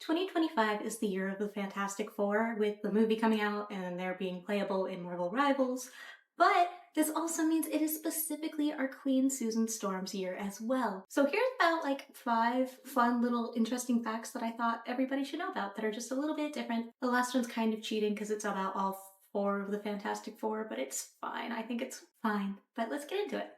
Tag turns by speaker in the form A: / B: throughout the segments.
A: 2025 is the year of the Fantastic Four, with the movie coming out and they're being playable in Marvel Rivals. But this also means it is specifically our Queen Susan Storm's year as well. So here's about like 5 fun little interesting facts that I thought everybody should know about that are just a little bit different. The last one's kind of cheating because it's about all 4 of the Fantastic Four, but it's fine. I think it's fine. But let's get into it.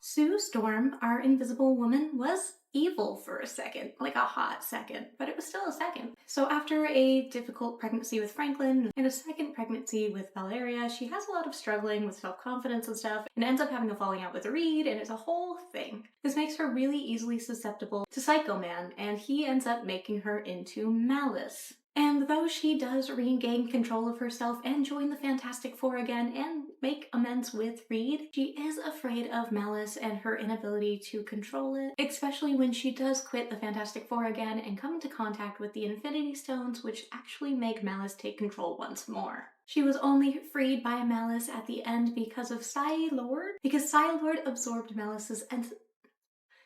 A: Sue Storm, our Invisible Woman, was evil for a second, like a hot second, but it was still a second. So after a difficult pregnancy with Franklin and a second pregnancy with Valeria, she has a lot of struggling with self-confidence and stuff, and ends up having a falling out with Reed, and it's a whole thing. This makes her really easily susceptible to Psycho Man, and he ends up making her into Malice. And though she does regain control of herself and join the Fantastic Four again and make amends with Reed, she is afraid of Malice and her inability to control it, especially when she does quit the Fantastic Four again and come into contact with the Infinity Stones, which actually make Malice take control once more. She was only freed by Malice at the end because of Psy-Lord, because Psy-Lord absorbed Malice's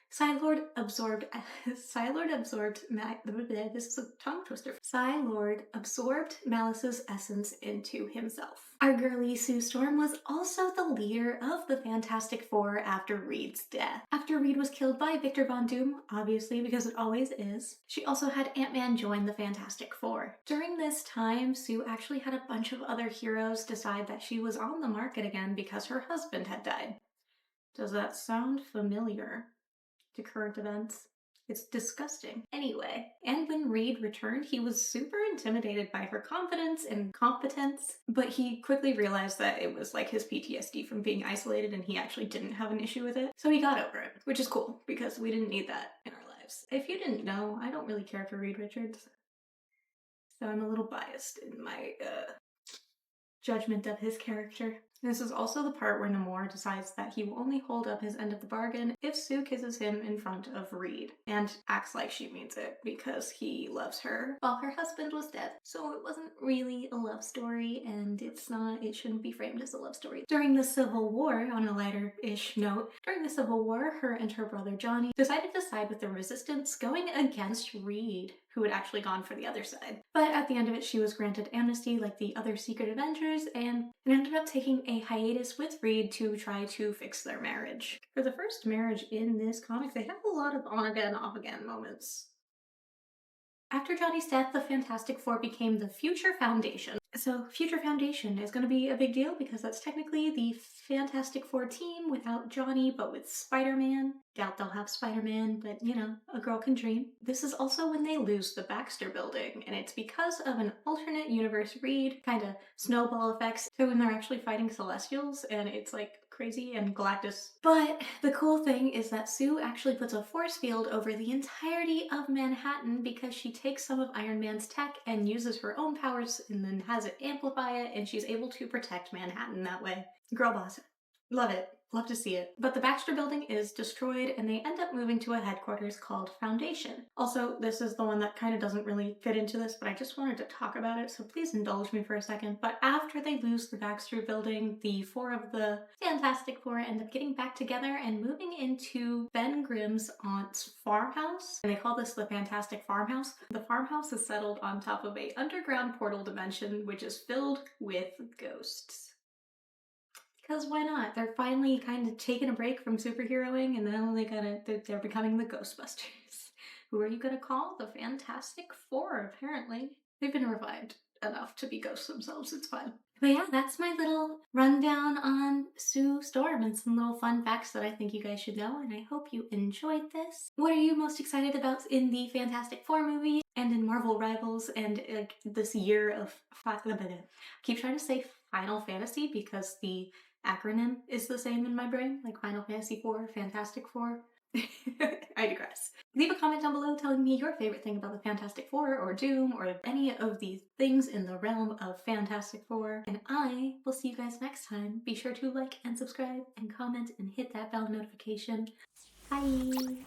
A: Psy-Lord absorbed this is a tongue twister. Psy-Lord absorbed Malice's essence into himself. Our girly Sue Storm was also the leader of the Fantastic Four after Reed's death. After Reed was killed by Victor Von Doom, obviously because it always is, she also had Ant-Man join the Fantastic Four. During this time, Sue actually had a bunch of other heroes decide that she was on the market again because her husband had died. Does that sound familiar to current events? It's disgusting. Anyway, and when Reed returned, he was super intimidated by her confidence and competence, but he quickly realized that it was like his PTSD from being isolated and he actually didn't have an issue with it. So he got over it, which is cool because we didn't need that in our lives. If you didn't know, I don't really care for Reed Richards, so I'm a little biased in my judgment of his character. This is also the part where Namor decides that he will only hold up his end of the bargain if Sue kisses him in front of Reed, and acts like she means it because he loves her while her husband was dead. So it wasn't really a love story, and it shouldn't be framed as a love story. During the Civil War, on a lighter-ish note, during the Civil War, her and her brother Johnny decided to side with the Resistance, going against Reed, who had actually gone for the other side. But at the end of it, she was granted amnesty like the other Secret Avengers, and ended up taking a hiatus with Reed to try to fix their marriage. For the first marriage in this comic, they have a lot of on-again, off-again moments. After Johnny's death, the Fantastic Four became the Future Foundation. So Future Foundation is going to be a big deal because that's technically the Fantastic Four team without Johnny, but with Spider-Man. Doubt they'll have Spider-Man, but you know, a girl can dream. This is also when they lose the Baxter Building, and it's because of an alternate universe Reed, kind of snowball effects, to when they're actually fighting Celestials, and it's like crazy, and Galactus. But the cool thing is that Sue actually puts a force field over the entirety of Manhattan because she takes some of Iron Man's tech and uses her own powers and then has it amplify it, and she's able to protect Manhattan that way. Girl boss. Love it. Love to see it. But the Baxter Building is destroyed and they end up moving to a headquarters called Foundation. Also, this is the one that kind of doesn't really fit into this, but I just wanted to talk about it, so please indulge me for a second. But after they lose the Baxter Building, the 4 of the Fantastic Four end up getting back together and moving into Ben Grimm's aunt's farmhouse. And they call this the Fantastic Farmhouse. The farmhouse is settled on top of a underground portal dimension, which is filled with ghosts. Because why not? They're finally kind of taking a break from superheroing, and now they're becoming the Ghostbusters. Who are you gonna call? The Fantastic Four, apparently. They've been revived enough to be ghosts themselves, it's fine. But yeah, that's my little rundown on Sue Storm and some little fun facts that I think you guys should know, and I hope you enjoyed this. What are you most excited about in the Fantastic Four movie and in Marvel Rivals and like this year of I keep trying to say Final Fantasy because the acronym is the same in my brain, like Final Fantasy 4, Fantastic Four. I digress. Leave a comment down below telling me your favorite thing about the Fantastic Four or Doom or any of these things in the realm of Fantastic Four. And I will see you guys next time. Be sure to like and subscribe and comment and hit that bell notification. Bye!